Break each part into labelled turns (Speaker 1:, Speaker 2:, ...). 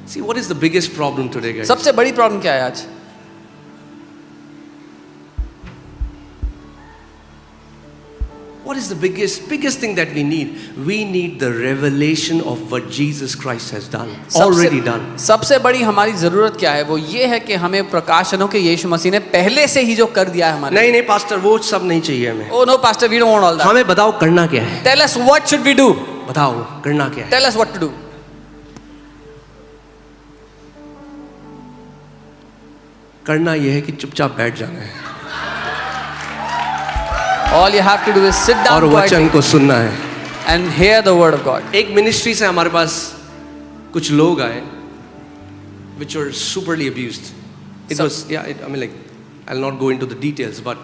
Speaker 1: See, what is the biggest problem today, guys?
Speaker 2: सबसे बड़ी problem क्या है आज?
Speaker 1: What is the biggest thing that we need? We need the revelation of what Jesus Christ has done, already done.
Speaker 2: सबसे बड़ी हमारी जरूरत क्या है? वो ये है कि हमें प्रकाशन हो कि यीशु मसीह ने पहले से ही जो कर दिया है हमारे।
Speaker 1: नहीं पास्टर, वो सब नहीं चाहिए हमें।
Speaker 2: Oh no, pastor, we don't want all that.
Speaker 1: हमें बताओ करना क्या है?
Speaker 2: Tell us what should we do?
Speaker 1: बताओ करना क्या है?
Speaker 2: Tell us what to do.
Speaker 1: करना ये है कि चुपचाप बैठ जाना है
Speaker 2: All you have to do is sit down
Speaker 1: और वचन को सुनना है
Speaker 2: and hear the word of God.
Speaker 1: एक मिनिस्ट्री से हमारे पास कुछ लोग आए which were superly abused. It was, I mean, like, I'll not go into the details, but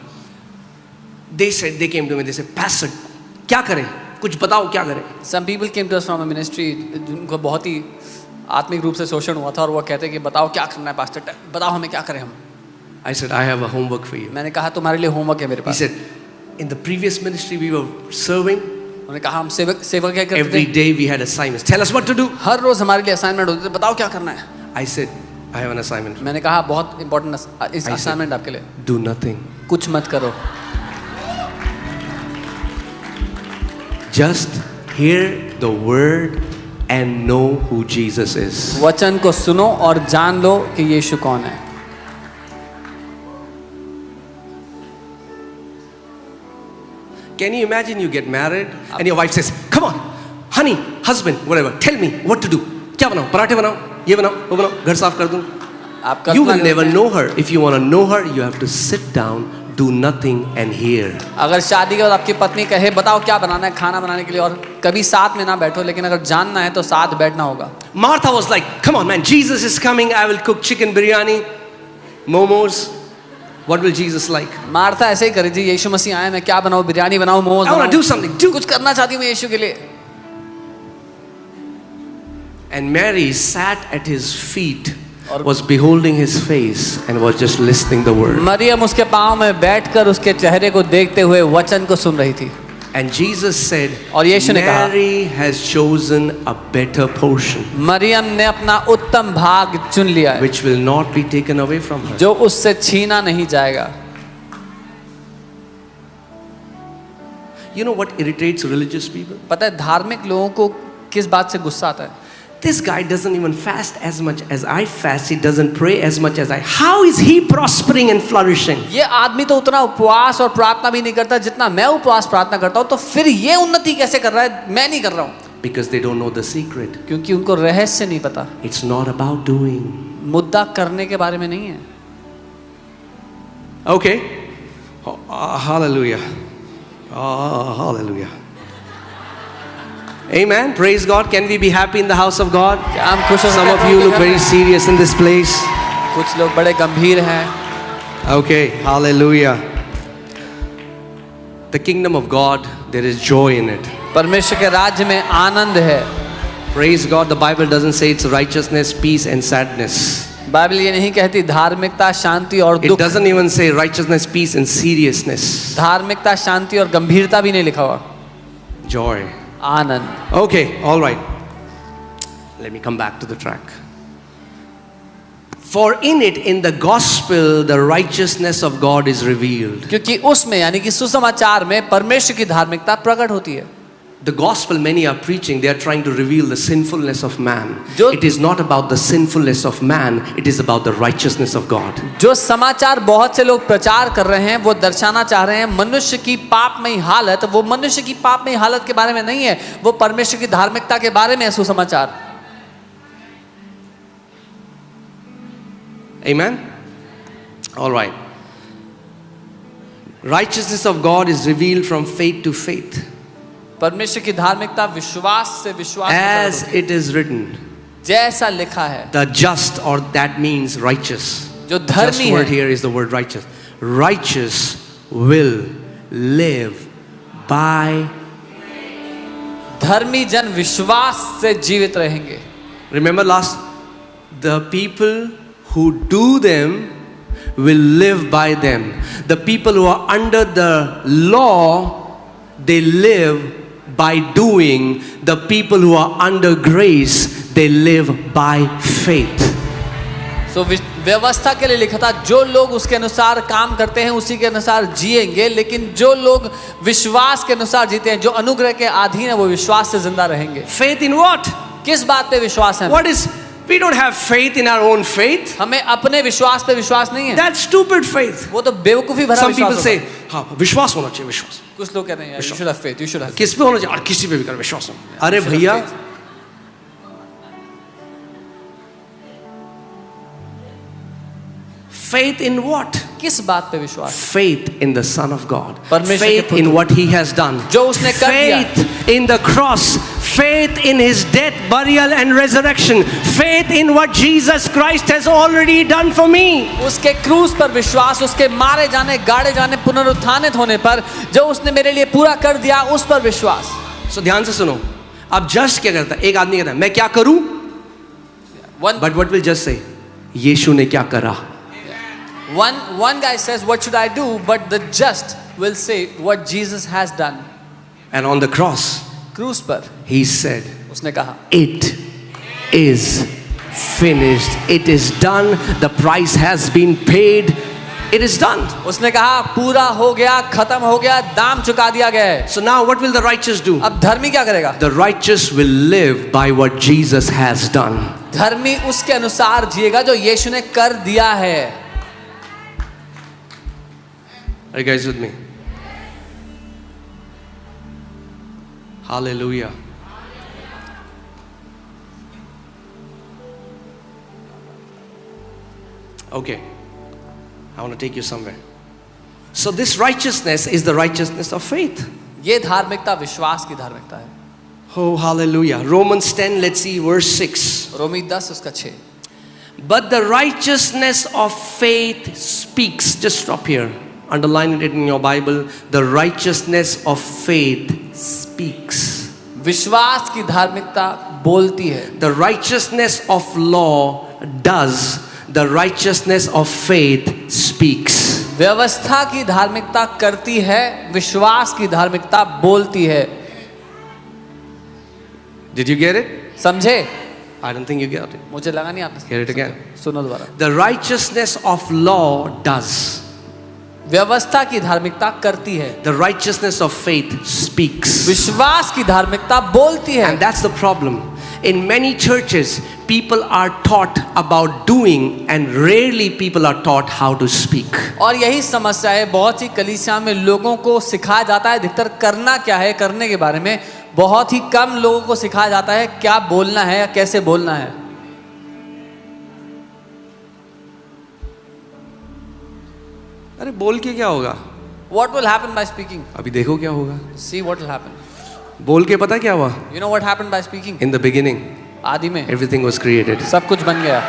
Speaker 1: they came to me, they said, Pastor, क्या करें? कुछ बताओ क्या करें?
Speaker 2: Some people came to us from a ministry जिनको बहुत ही आत्मिक रूप से शोषण हुआ था और वो कहते कि बताओ क्या करना है पास्टर, बताओ हमें क्या करें हम।
Speaker 1: I said, I have a homework for you.
Speaker 2: मैंने कहा तुम्हारे लिए होमवर्क है मेरे
Speaker 1: He
Speaker 2: pass.
Speaker 1: said, in the previous ministry we were serving.
Speaker 2: उन्होंने कहा हम सेवा क्या करते थे?
Speaker 1: Every day we had assignments. Tell us what to do.
Speaker 2: हर रोज हमारे लिए असाइनमेंट होते थे, बताओ क्या करना है।
Speaker 1: I said, I have an assignment.
Speaker 2: मैंने कहा बहुत इंपॉर्टेंट इस असाइनमेंट आपके लिए।
Speaker 1: Do nothing.
Speaker 2: कुछ मत करो।
Speaker 1: Just hear the word and know who Jesus is.
Speaker 2: वचन को सुनो और जान लो कि यीशु कौन है।
Speaker 1: Can you imagine you get married and your wife says, come on, honey, husband, whatever, tell me what to do. क्या बनाओ? पराठे बनाओ, ये बनाओ, वो बनाओ, घर साफ कर दूं. You will never know her. If you want to know her, you have to sit down, do nothing and hear.
Speaker 2: अगर शादी के बाद आपकी पत्नी कहे बताओ क्या बनाना है खाना बनाने के लिए और कभी साथ में ना बैठो, लेकिन अगर जानना है तो साथ बैठना होगा।
Speaker 1: Martha was like, come on man, Jesus is coming, I will cook chicken biryani, momos. What will Jesus like?
Speaker 2: Martha ऐसे ही करी थी, यीशु मसीह आए, मैं क्या बनाऊं, बिरयानी बनाऊं, momos
Speaker 1: I want to do something. Do.
Speaker 2: कुछ करना चाहती हूँ मैं यीशु के लिए।
Speaker 1: And Mary sat at his feet, was beholding his face and was just listening the word.
Speaker 2: Maryam उसके पाँव में बैठकर उसके चेहरे को देखते हुए वचन को सुन रही थी।
Speaker 1: And Jesus said,
Speaker 2: और यीशु ने कहा,
Speaker 1: Mary has chosen a better portion,
Speaker 2: Maryam ने अपना उत्तम भाग चुन लिया है,
Speaker 1: which will not be taken away from her.
Speaker 2: जो उससे छीना नहीं जाएगा।
Speaker 1: You know what irritates religious people?
Speaker 2: पता है धार्मिक लोगों को किस बात से गुस्सा आता है?
Speaker 1: This guy doesn't even fast as much as I fast. He doesn't pray as much as I. How is he prospering and flourishing?
Speaker 2: ये आदमी तो उतना उपवास और प्रार्थना भी नहीं करता जितना मैं उपवास प्रार्थना करता हूँ, तो फिर ये उन्नति कैसे कर रहा है, मैं नहीं कर रहा हूँ?
Speaker 1: Because they don't know the secret.
Speaker 2: क्योंकि उनको रहस्य नहीं पता।
Speaker 1: It's not about doing.
Speaker 2: मुद्दा करने के बारे में नहीं है।
Speaker 1: Okay. Hallelujah. Hallelujah. Amen. Praise God. Can we be happy in the house of God?
Speaker 2: क्या हम खुश हो सकते
Speaker 1: Some
Speaker 2: हैं
Speaker 1: of you look very serious in this place.
Speaker 2: कुछ लोग बड़े गंभीर हैं।
Speaker 1: Okay. Hallelujah. The kingdom of God, there is joy in it.
Speaker 2: परमेश्वर के राज्य में आनंद है।
Speaker 1: Praise God. The Bible doesn't say it's righteousness, peace and sadness.
Speaker 2: Bible ये नहीं कहती धार्मिकता, शांति और
Speaker 1: It
Speaker 2: दुख।
Speaker 1: doesn't even say righteousness, peace and seriousness.
Speaker 2: धार्मिकता, शांति और गंभीरता भी नहीं लिखा हुआ।
Speaker 1: Joy.
Speaker 2: Anand.
Speaker 1: Okay, all right. Let me come back to the track. For in it, in the gospel, the righteousness of God is revealed.
Speaker 2: क्योंकि उसमें यानी कि सुसमाचार में परमेश्वर की धार्मिकता प्रकट होती है।
Speaker 1: The gospel many are preaching, they are trying to reveal the sinfulness of man.
Speaker 2: जो-
Speaker 1: It is not about the sinfulness of man, it is about the righteousness of God.
Speaker 2: जो समाचार बहुत से लोग प्रचार कर रहे हैं वो दर्शाना चाह रहे हैं मनुष्य की पापमयी हालत, वो मनुष्य की पापमयी हालत के बारे में नहीं है, वो परमेश्वर की धार्मिकता के बारे में है सुसमाचार।
Speaker 1: Amen? All right. Righteousness of God is revealed from faith to faith.
Speaker 2: परमेश्वर की धार्मिकता विश्वास से विश्वास में
Speaker 1: As
Speaker 2: प्रकट होती
Speaker 1: it is written,
Speaker 2: है। जैसा लिखा है,
Speaker 1: the just, or that means righteous.
Speaker 2: जो
Speaker 1: Just
Speaker 2: धर्मी
Speaker 1: word
Speaker 2: है,
Speaker 1: here is the word righteous. Righteous will live by.
Speaker 2: धर्मी जन विश्वास से जीवित रहेंगे।
Speaker 1: Remember the people who do them will live by them. The people who are under the law, they live by doing. The people who are under grace, they live by faith.
Speaker 2: सो व्यवस्था के लिए लिखा था जो लोग उसके अनुसार काम करते हैं उसी के अनुसार जिएंगे, लेकिन जो लोग विश्वास के अनुसार जीते हैं, जो अनुग्रह के अधीन है, वो विश्वास से जिंदा रहेंगे।
Speaker 1: Faith in what?
Speaker 2: किस बात पे विश्वास है?
Speaker 1: What is? We don't have faith in our own faith.
Speaker 2: हमें अपने विश्वास पे विश्वास नहीं है।
Speaker 1: That's stupid faith.
Speaker 2: वो तो बेवकूफी भरा
Speaker 1: Some
Speaker 2: विश्वास
Speaker 1: people say,
Speaker 2: होता
Speaker 1: हाँ विश्वास होना चाहिए, विश्वास।
Speaker 2: है। कुछ लोग कहते हैं you should have faith, you should have faith.
Speaker 1: किस पे होना चाहिए? और किसी पे भी कर विश्वास हो। अरे
Speaker 2: You should have
Speaker 1: भैया,
Speaker 2: faith.
Speaker 1: faith in what?
Speaker 2: किस बात पे विश्वास?
Speaker 1: Faith in the Son of God.
Speaker 2: परमेश्वर के
Speaker 1: Faith
Speaker 2: पुत्र।
Speaker 1: in what He has done.
Speaker 2: जो उसने कर दिया।
Speaker 1: Faith in the cross. Faith in His death, burial and resurrection. Faith in what Jesus Christ has already done for me.
Speaker 2: उसके क्रूस पर विश्वास, उसके मारे जाने, गाड़े जाने, पुनरुत्थानित होने पर जो उसने मेरे लिए पूरा कर दिया, उस पर विश्वास।
Speaker 1: So ध्यान से सुनो। अब जज क्या करता है? एक आदमी कहता है मैं क्या करूं? But what will judge say? यीशु ने क्या करा?
Speaker 2: One guy says, "What should I do?" But the just will say, "What Jesus has done."
Speaker 1: And on the cross,
Speaker 2: क्रूस पर
Speaker 1: He said,
Speaker 2: उसने कहा,
Speaker 1: it is finished. It is done. The price has been paid. It is done.
Speaker 2: उसने कहा पूरा हो गया, खत्म हो गया, दाम चुका दिया गया है।
Speaker 1: So now what will the righteous do?
Speaker 2: अब धर्मी क्या करेगा?
Speaker 1: The righteous will live by what Jesus has done.
Speaker 2: धर्मी उसके अनुसार जिएगा जो यीशु ने कर दिया है।
Speaker 1: Are you guys with me? Hallelujah. Okay. I want to take you somewhere. So this righteousness is the righteousness of faith.
Speaker 2: ये धार्मिकता विश्वास की धार्मिकता है।
Speaker 1: Oh, hallelujah. Romans 10, let's see verse 6.
Speaker 2: रोमी 10 उसका 6।
Speaker 1: But the righteousness of faith speaks. Just stop here. Underline it in your Bible. The righteousness of faith speaks.
Speaker 2: विश्वास की धार्मिकता बोलती है।
Speaker 1: The righteousness of law does. The righteousness of faith speaks.
Speaker 2: व्यवस्था की धार्मिकता करती है, विश्वास की धार्मिकता बोलती है।
Speaker 1: Did you get it?
Speaker 2: समझे?
Speaker 1: I don't think you got it.
Speaker 2: मुझे लगा नहीं आपने।
Speaker 1: Hear it again.
Speaker 2: सुनो दोबारा।
Speaker 1: The righteousness of law does.
Speaker 2: व्यवस्था की धार्मिकता करती है,
Speaker 1: The righteousness of faith speaks.
Speaker 2: विश्वास की धार्मिकता बोलती है।
Speaker 1: And that's the problem. In many churches, people are taught about doing and rarely people are taught how to speak.
Speaker 2: और यही समस्या है, बहुत सी कलीसिया में लोगों को सिखाया जाता है अधिकतर करना क्या है, करने के बारे में बहुत ही कम लोगों को सिखाया जाता है क्या बोलना है या कैसे बोलना है।
Speaker 1: अरे बोल के क्या होगा?
Speaker 2: What will happen by speaking?
Speaker 1: अभी देखो क्या होगा।
Speaker 2: See what will happen.
Speaker 1: बोल के पता क्या हुआ?
Speaker 2: You know what happened by speaking?
Speaker 1: In the beginning,
Speaker 2: आदि में
Speaker 1: everything was created.
Speaker 2: सब कुछ बन गया।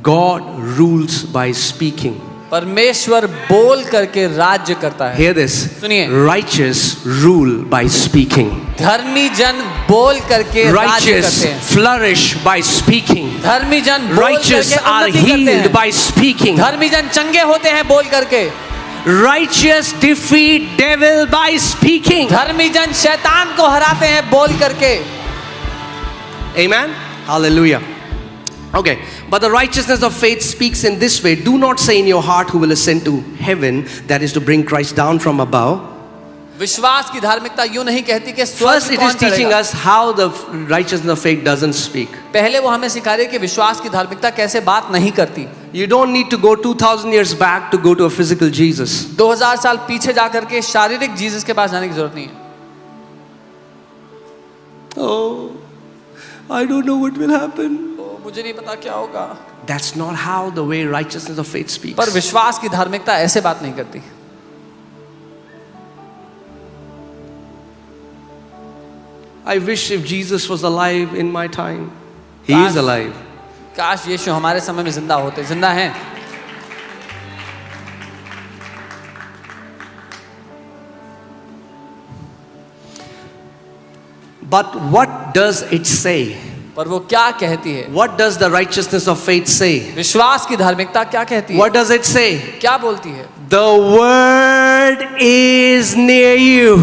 Speaker 1: God rules by speaking.
Speaker 2: परमेश्वर बोल करके राज्य करता है।
Speaker 1: Hear this.
Speaker 2: सुनिए।
Speaker 1: Righteous rule by speaking.
Speaker 2: धर्मी जन बोल करके राज्य
Speaker 1: Righteous
Speaker 2: करते हैं।
Speaker 1: flourish by speaking.
Speaker 2: धर्मी जन बोल
Speaker 1: Righteous
Speaker 2: करके
Speaker 1: are
Speaker 2: उन्नति करते
Speaker 1: healed
Speaker 2: हैं।
Speaker 1: by speaking.
Speaker 2: धर्मी जन चंगे होते हैं बोल करके।
Speaker 1: Righteous defeat devil by speaking.
Speaker 2: धर्मी जन शैतान को हराते हैं बोल करके।
Speaker 1: Amen. Hallelujah. Okay, but the righteousness of faith speaks in this way. Do not say in your heart who will ascend to heaven, that is to bring Christ down from above.
Speaker 2: विश्वास की धार्मिकता यूं नहीं कहती कि स्वर्ग
Speaker 1: First, it
Speaker 2: कौन
Speaker 1: is teaching
Speaker 2: चढ़ेगा।
Speaker 1: us how the righteousness of faith doesn't speak.
Speaker 2: पहले वो हमें सिखा रही है कि विश्वास की धार्मिकता कैसे बात नहीं करती।
Speaker 1: You don't need to go 2000 years back to go to a physical Jesus.
Speaker 2: 2000 साल पीछे जा करके शारीरिक जीसस के पास जाने की जरूरत नहीं है।
Speaker 1: Oh, I don't know what will happen.
Speaker 2: मुझे नहीं पता क्या होगा।
Speaker 1: That's not how the way righteousness of faith speaks.
Speaker 2: पर विश्वास की धार्मिकता ऐसे बात नहीं करती।
Speaker 1: I wish if Jesus was alive in my time. He is alive.
Speaker 2: काश यीशु हमारे समय में जिंदा होते। जिंदा हैं।
Speaker 1: But what does it say?
Speaker 2: पर वो क्या कहती है?
Speaker 1: What does the righteousness of faith say?
Speaker 2: विश्वास की धार्मिकता क्या कहती है?
Speaker 1: What does it say?
Speaker 2: क्या बोलती है?
Speaker 1: The word is near you.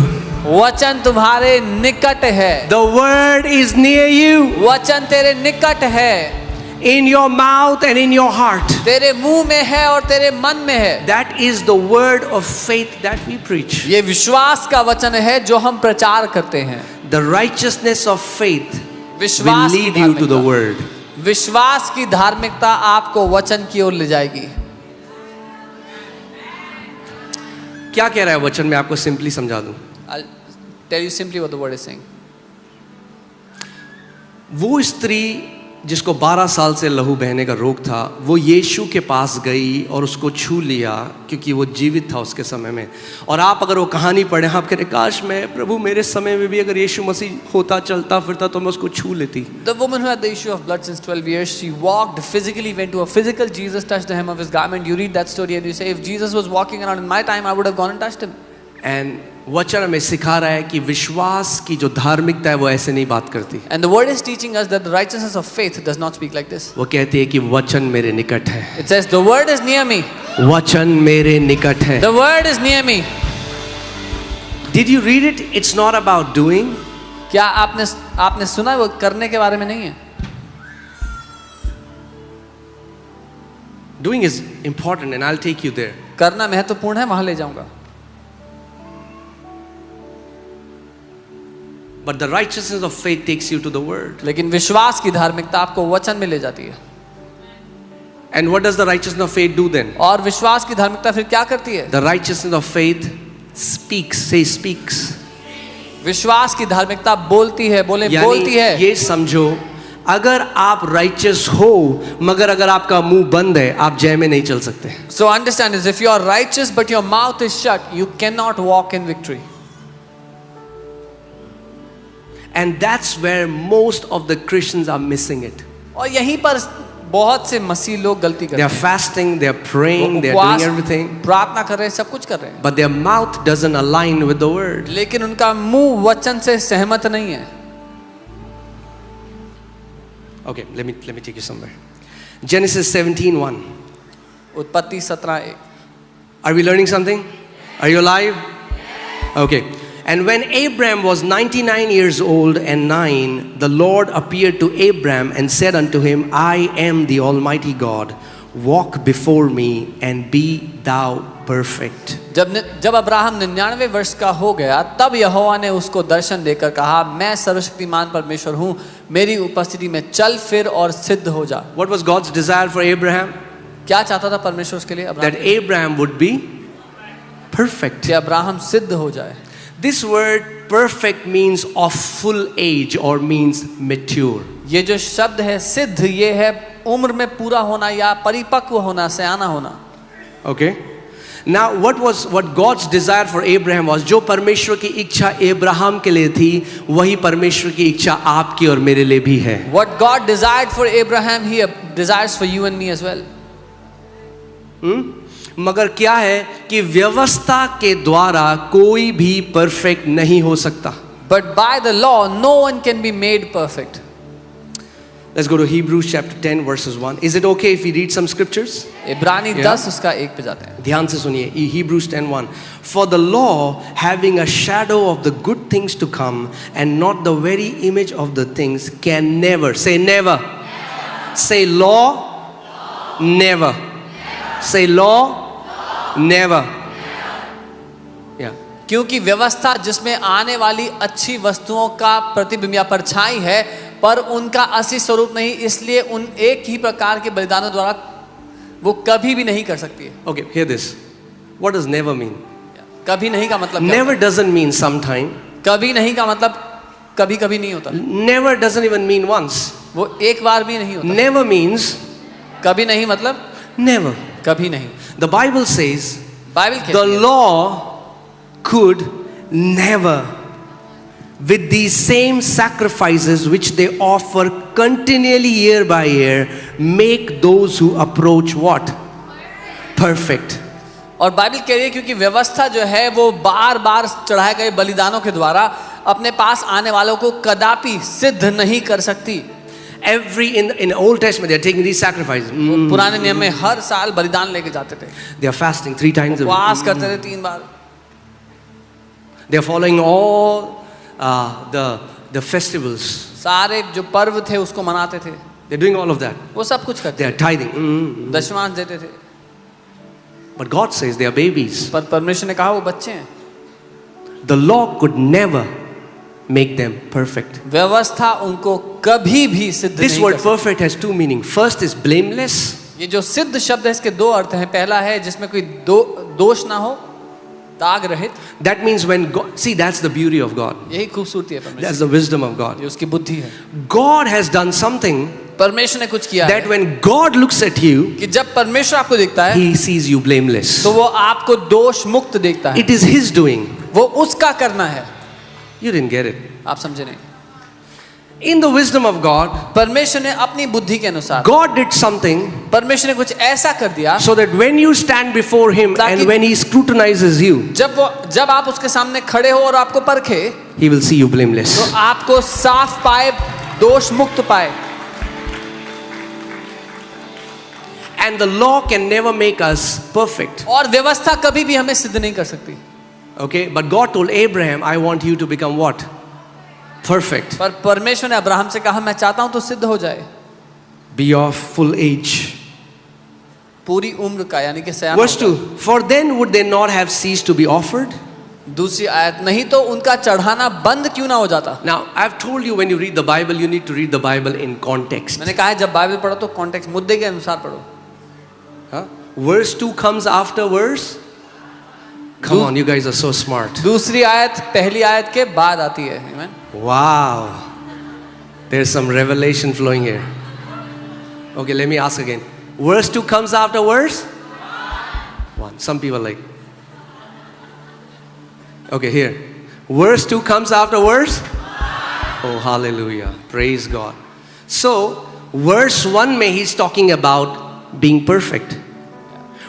Speaker 2: वचन तुम्हारे निकट है।
Speaker 1: The word is near you.
Speaker 2: वचन तेरे निकट है।
Speaker 1: In your mouth and in your heart.
Speaker 2: तेरे मुंह में है और तेरे मन में है।
Speaker 1: That is the word of faith that we preach.
Speaker 2: ये विश्वास का वचन है जो हम प्रचार करते हैं।
Speaker 1: The righteousness of faith will
Speaker 2: विश्वास की
Speaker 1: lead you to the
Speaker 2: धार्मिकता।
Speaker 1: word.
Speaker 2: विश्वास की धार्मिकता आपको वचन की ओर ले जाएगी।
Speaker 1: क्या कह रहा है वचन, मैं आपको सिंपली समझा दूं।
Speaker 2: I'll tell you simply what the word is saying.
Speaker 1: वो स्त्री जिसको 12 साल से लहू बहने का रोग था, वो यीशु के पास गई और उसको छू लिया क्योंकि वो जीवित था उसके समय में। और आप अगर वो कहानी पढ़ें, आप कह रहे काश मैं प्रभु मेरे समय में भी अगर यीशु मसीह होता, चलता फिरता, तो मैं उसको छू लेती।
Speaker 2: The woman who had the issue of blood since 12 years, she walked physically, went to a physical Jesus, touched the hem of his garment. You read that story and you say, if Jesus was walking around in my time, I would have gone and touched him.
Speaker 1: And वचन हमें सिखा रहा है कि विश्वास की जो धार्मिकता है वो ऐसे नहीं बात करती।
Speaker 2: And the word is teaching us that the righteousness of faith does not speak like this.
Speaker 1: वो कहती है कि वचन मेरे निकट है।
Speaker 2: It says the word is near me.
Speaker 1: वचन मेरे निकट है।
Speaker 2: The word is near me.
Speaker 1: Did you read it? It's not about doing.
Speaker 2: क्या आपने सुना है, वो करने के बारे में नहीं है।
Speaker 1: Doing is important and I'll take you there.
Speaker 2: करना महत्वपूर्ण है, वहां ले जाऊंगा।
Speaker 1: But the righteousness of faith takes you to the word.
Speaker 2: लेकिन विश्वास की धार्मिकता आपको वचन में ले जाती है।
Speaker 1: And what does the righteousness of faith do then?
Speaker 2: और विश्वास की धार्मिकता फिर क्या करती है?
Speaker 1: The righteousness of faith speaks. Say speaks.
Speaker 2: विश्वास की धार्मिकता बोलती है, बोलती है।
Speaker 1: ये समझो, अगर आप righteous हो मगर अगर आपका मुंह बंद है, आप जय में नहीं चल सकते।
Speaker 2: So understand this, if you are righteous but your mouth is shut, you cannot walk in victory.
Speaker 1: And that's where most of the Christians are missing it.
Speaker 2: और यहीं पर बहुत से मसीह लोग गलती करते
Speaker 1: They
Speaker 2: हैं।
Speaker 1: are fasting, they are praying, they are doing everything,
Speaker 2: प्रार्थना कर रहे हैं, सब कुछ कर रहे हैं,
Speaker 1: but their mouth doesn't align with the word.
Speaker 2: लेकिन उनका मुंह वचन से सहमत नहीं है।
Speaker 1: Okay, let me take you somewhere. Genesis 17:1.
Speaker 2: उत्पत्ति 17:1।
Speaker 1: Are we learning something? Are you alive? Okay. And when Abraham was 99 years old and 9, the Lord appeared to Abraham and said unto him, I am the Almighty God. Walk before me and be thou perfect.
Speaker 2: जब Abraham 99 वर्ष का हो गया, तब यहोवा ने उसको दर्शन देकर कहा, मैं सर्वशक्तिमान परमेश्वर हूँ, मेरी उपस्थिति में चल फिर और सिद्ध हो जा।
Speaker 1: What was God's desire for Abraham?
Speaker 2: क्या चाहता था परमेश्वर उसके लिए?
Speaker 1: That Abraham would be perfect.
Speaker 2: कि अब्राहम सिद्ध हो जाए।
Speaker 1: This word perfect means of full age or means mature.
Speaker 2: ये जो शब्द है सिद्ध, ये है उम्र में पूरा होना या परिपक्व होना, सयाना होना।
Speaker 1: Okay. Now what God's desire for Abraham was, जो परमेश्वर की इच्छा अब्राहम के लिए थी, वही परमेश्वर की इच्छा आपकी और मेरे लिए भी है।
Speaker 2: What God desired for Abraham, He desires for you and me as well.
Speaker 1: मगर क्या है कि व्यवस्था के द्वारा कोई भी परफेक्ट नहीं हो सकता।
Speaker 2: But by the law, no one can be made perfect.
Speaker 1: Let's go to Hebrews chapter 10 verses 1. Is it okay if we read some scriptures?
Speaker 2: इब्रानी 10 उसका 1 पे जाते हैं।
Speaker 1: ध्यान से सुनिए, Hebrews 10:1. For the law, having a shadow of the good things to come and not the very image of the things, can never, say never. Say law, never. Say law, never. Yeah.
Speaker 2: क्योंकि व्यवस्था जिसमें आने वाली अच्छी वस्तुओं का प्रतिबिंब या परछाई है, पर उनका असली स्वरूप नहीं, इसलिए उन एक ही प्रकार के बलिदानों द्वारा वो कभी भी नहीं कर सकती है।
Speaker 1: Okay, hear this. What does never mean?
Speaker 2: कभी नहीं का मतलब क्या
Speaker 1: Never
Speaker 2: होता है?
Speaker 1: doesn't mean sometime.
Speaker 2: कभी नहीं का मतलब कभी कभी नहीं होता।
Speaker 1: Never doesn't even mean once.
Speaker 2: वो एक बार भी नहीं होता।
Speaker 1: Never means
Speaker 2: कभी नहीं मतलब
Speaker 1: never.
Speaker 2: कभी नहीं।
Speaker 1: The Bible says
Speaker 2: Bible
Speaker 1: the
Speaker 2: कहती है
Speaker 1: law could never, with these same sacrifices which they offer continually year by year, make those who approach what? Perfect.
Speaker 2: और बाइबल कह रही है क्योंकि व्यवस्था जो है वो बार बार चढ़ाए गए बलिदानों के द्वारा अपने पास आने वालों को कदापि सिद्ध नहीं कर सकती।
Speaker 1: every in Old Testament they are taking these sacrifices.
Speaker 2: पुराने नियम में हर साल बलिदान लेके जाते थे,
Speaker 1: They are fasting 3 times a
Speaker 2: उपवास
Speaker 1: week.
Speaker 2: करते थे 3 बार,
Speaker 1: They are following all the festivals.
Speaker 2: सारे जो पर्व थे उसको मनाते थे,
Speaker 1: They're doing all of that.
Speaker 2: वो सब कुछ करते
Speaker 1: They are tithing.
Speaker 2: थे, दशमांश देते थे,
Speaker 1: But God says they are babies.
Speaker 2: पर परमेश्वर ने कहा वो बच्चे हैं.
Speaker 1: The law could never make them perfect.
Speaker 2: व्यवस्था उनको कभी भी सिद्ध
Speaker 1: This
Speaker 2: नहीं
Speaker 1: word
Speaker 2: कर सकती.
Speaker 1: perfect has 2 meanings. First is blameless.
Speaker 2: ये जो सिद्ध शब्द है इसके 2 अर्थ हैं. पहला है जिसमें कोई दोष ना हो, दाग रहित.
Speaker 1: That means when God, see, that's the beauty of God.
Speaker 2: यही खूबसूरती है परमेश्वर,
Speaker 1: That's the wisdom of God.
Speaker 2: ये उसकी बुद्धि है.
Speaker 1: God has done something
Speaker 2: परमेश्वर ने कुछ किया
Speaker 1: that
Speaker 2: है
Speaker 1: when God looks at you,
Speaker 2: कि जब परमेश्वर आपको देखता है
Speaker 1: He sees you blameless.
Speaker 2: तो वो आपको दोष मुक्त देखता है.
Speaker 1: It is His doing.
Speaker 2: वो उसका करना है.
Speaker 1: You didn't get it.
Speaker 2: आप समझे नहीं.
Speaker 1: In the wisdom of God,
Speaker 2: परमेश्वर ने अपनी बुद्धि के अनुसार
Speaker 1: God did something
Speaker 2: परमेश्वर ने कुछ ऐसा कर दिया
Speaker 1: so that when you stand before Him
Speaker 2: ताकि-
Speaker 1: and when He scrutinizes you,
Speaker 2: जब आप उसके सामने खड़े हो और आपको परखे
Speaker 1: He will see you blameless.
Speaker 2: तो आपको साफ पाए, दोष मुक्त पाए.
Speaker 1: And the law can never make us perfect.
Speaker 2: और व्यवस्था कभी भी हमें सिद्ध नहीं कर सकती.
Speaker 1: Okay, but God told Abraham, I want you to become what? Perfect.
Speaker 2: पर परमेश्वर ने अब्राहम से कहा मैं चाहता हूं तो सिद्ध हो जाए,
Speaker 1: Be of full age.
Speaker 2: पूरी उम्र का, यानी कि सयाना
Speaker 1: Verse
Speaker 2: हो
Speaker 1: 2, for then would they not have ceased to be offered?
Speaker 2: जाए. दूसरी आयत, नहीं तो उनका चढ़ाना बंद क्यों ना हो जाता.
Speaker 1: Now, I've told you when you read the Bible, you need to read the Bible in context.
Speaker 2: मैंने कहा है जब बाइबल पढ़ो तो कॉन्टेक्स्ट, मुद्दे के अनुसार पढ़ो.
Speaker 1: Huh? Verse 2 comes after verse. Come on, you guys are so smart.
Speaker 2: दूसरी आयत पहली आयत के बाद आती है. Amen?
Speaker 1: Wow. There's some revelation flowing here. Okay, let me ask again. Verse 2 comes after verse 1. Some people like. Okay, here. Verse 2 comes after verse. Oh, hallelujah. Praise God. So, verse 1 में he's talking about being perfect.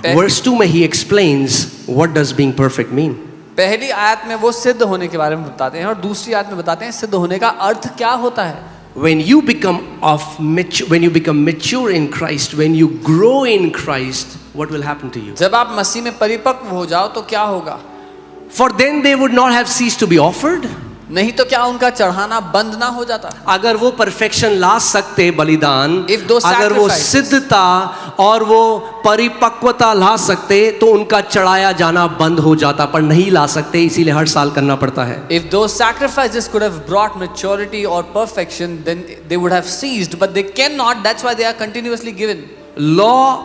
Speaker 1: Verse 2 में he explains what does being perfect mean.
Speaker 2: पहली आयत में वो सिद्ध होने के बारे में बताते हैं और दूसरी आयत में बताते हैं सिद्ध होने का अर्थ क्या होता है.
Speaker 1: When you become mature in Christ, when you grow in Christ, what will happen to you?
Speaker 2: जब आप मसीह में परिपक्व हो जाओ तो क्या होगा.
Speaker 1: For then they would not have ceased to be offered.
Speaker 2: नहीं तो क्या उनका चढ़ाना बंद ना हो जाता.
Speaker 1: अगर वो परफेक्शन ला सकते बलिदान,
Speaker 2: If those
Speaker 1: अगर वो
Speaker 2: sacrifices-
Speaker 1: सिद्धता और वो परिपक्वता ला सकते तो उनका चढ़ाया जाना बंद हो जाता, पर नहीं ला सकते, इसीलिए हर साल करना पड़ता है.
Speaker 2: If those sacrifices could have brought maturity or perfection, then they would have ceased, but they cannot. That's why they are continuously given.
Speaker 1: Law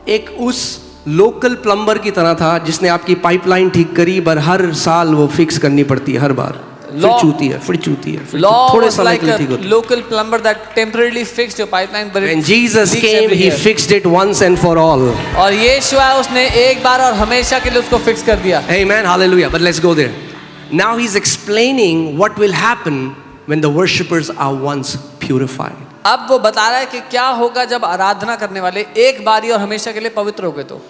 Speaker 1: एक उस लोकल प्लम्बर की तरह था जिसने आपकी पाइपलाइन ठीक करी, पर हर साल वो फिक्स करनी पड़ती है, हर बार फिर चूती है, फिर चूती है, फिर
Speaker 2: Law
Speaker 1: थोड़े
Speaker 2: was
Speaker 1: समय
Speaker 2: like
Speaker 1: के लिए
Speaker 2: a
Speaker 1: ठीक होती है.
Speaker 2: local plumber that temporarily fixed your pipeline, but
Speaker 1: When
Speaker 2: it
Speaker 1: Jesus
Speaker 2: leaks
Speaker 1: came,
Speaker 2: every
Speaker 1: He
Speaker 2: year.
Speaker 1: fixed it once and for all.
Speaker 2: और यीशु आया, उसने एक बार और हमेशा के लिए उसको फिक्स कर दिया.
Speaker 1: Amen, hallelujah. But let's go there. Now He's explaining what will happen when the worshippers are once purified.
Speaker 2: अब वो बता रहा है कि क्या होगा जब आराधना करने वाले एक बारी और हमेशा के लिए पवित्र हो गए तो.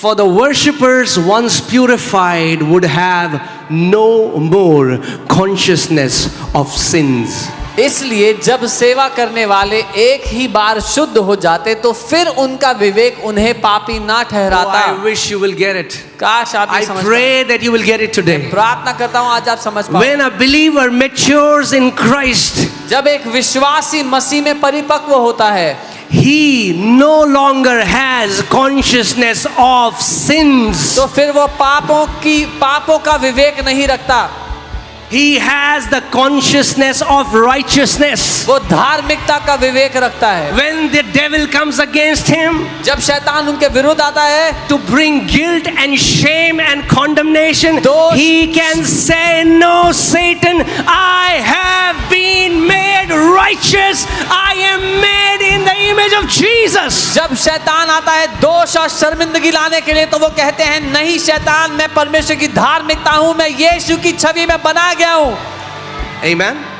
Speaker 1: For the worshippers once purified would have no more consciousness of sins.
Speaker 2: इसलिए जब सेवा करने वाले एक ही बार शुद्ध हो जाते तो फिर उनका विवेक उन्हें पापी ना
Speaker 1: Oh,
Speaker 2: ठहराता.
Speaker 1: I wish you will get it.
Speaker 2: काश आप ये
Speaker 1: I
Speaker 2: समझ पाएं.
Speaker 1: pray that you will get it today.
Speaker 2: प्रार्थना करता हूँ आज आप समझ पाओ.
Speaker 1: When a believer matures in Christ,
Speaker 2: जब एक विश्वासी मसीह में परिपक्व होता है
Speaker 1: he no longer has consciousness of sins.
Speaker 2: तो फिर वो पापों का विवेक नहीं रखता.
Speaker 1: He has the consciousness of righteousness.
Speaker 2: वो धार्मिकता का विवेक रखता है.
Speaker 1: When the devil comes against him
Speaker 2: जब शैतान उनके विरुद्ध आता है
Speaker 1: to bring guilt and shame and condemnation,
Speaker 2: दोष-
Speaker 1: he can say, no, Satan, I have been made righteous. I am made in the image of Jesus.
Speaker 2: जब शैतान आता है दोष और शर्मिंदगी लाने के लिए तो वो कहते हैं नहीं शैतान, मैं परमेश्वर की धार्मिकता हूं, मैं यीशु की छवि में बना गया हूं.
Speaker 1: Amen.